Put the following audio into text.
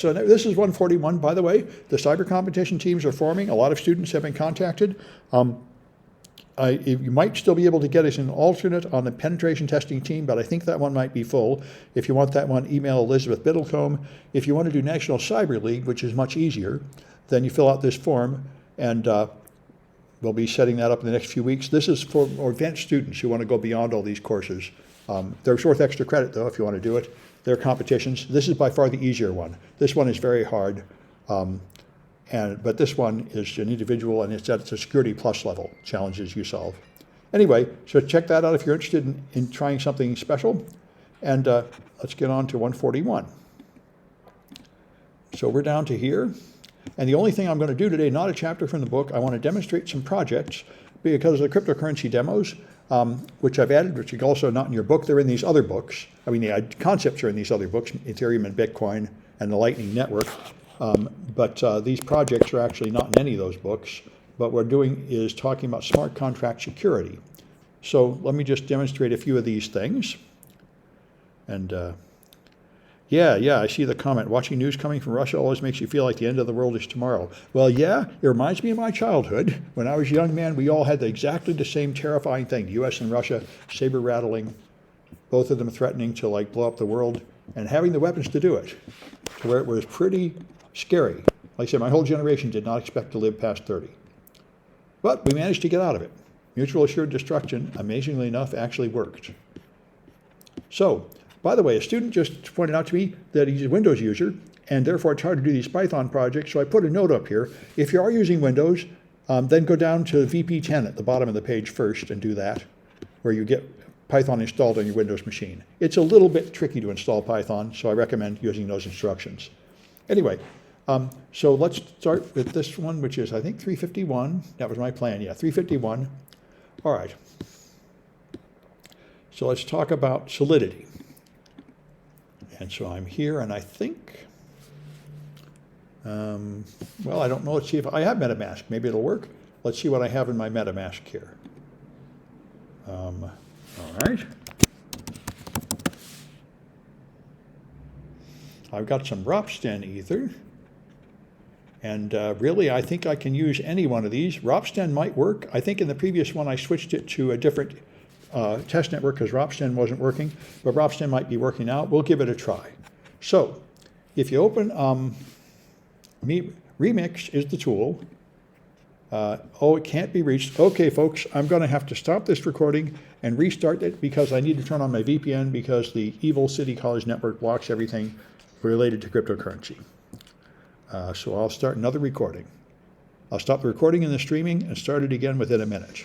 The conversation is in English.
So this is 141, by the way. The cyber competition teams are forming. A lot of students have been contacted. You might still be able to get as an alternate on the penetration testing team, but I think that one might be full. If you want that one, email Elizabeth Biddlecombe. If you want to do National Cyber League, which is much easier, then you fill out this form, and we'll be setting that up in the next few weeks. This is for advanced students who want to go beyond all these courses. They're worth extra credit, though, if you want to do it. They're competitions. This is by far the easier one. This one is very hard. But this one is an individual, and it's at a security plus level, challenges you solve. Anyway, so check that out if you're interested in trying something special. And let's get on to 141. So we're down to here. And the only thing I'm going to do today, not a chapter from the book, I want to demonstrate some projects because of the cryptocurrency demos, which I've added, which are also not in your book. They're in these other books. I mean, the concepts are in these other books, Ethereum and Bitcoin and the Lightning Network. But these projects are actually not in any of those books. What we're doing is talking about smart contract security. So let me just demonstrate a few of these things. And yeah, I see the comment. Watching news coming from Russia always makes you feel like the end of the world is tomorrow. Well, yeah, it reminds me of my childhood. When I was a young man, we all had exactly the same terrifying thing. The U.S. and Russia, saber rattling, both of them threatening to blow up the world and having the weapons to do it, to where it was pretty scary. Like I said, my whole generation did not expect to live past 30. But we managed to get out of it. Mutual assured destruction, amazingly enough, actually worked. So, by the way, a student just pointed out to me that he's a Windows user, and therefore it's hard to do these Python projects, so I put a note up here. If you are using Windows, then go down to VP10 at the bottom of the page first and do that, where you get Python installed on your Windows machine. It's a little bit tricky to install Python, so I recommend using those instructions. Anyway, so let's start with this one, which is, I think, 351. That was my plan, yeah, 351. All right. So let's talk about Solidity. And so I'm here, and I think, well, I don't know. Let's see if I have MetaMask. Maybe it'll work. Let's see what I have in my MetaMask here. All right. I've got some Ropsten Ether. And really, I think I can use any one of these. Ropsten might work. I think in the previous one, I switched it to a different test network because Ropsten wasn't working. But Ropsten might be working now. We'll give it a try. So if you open Remix is the tool. Oh, it can't be reached. Okay, folks, I'm going to have to stop this recording and restart it because I need to turn on my VPN because the evil City College network blocks everything related to cryptocurrency. So I'll start another recording. I'll stop the recording and the streaming and start it again within a minute.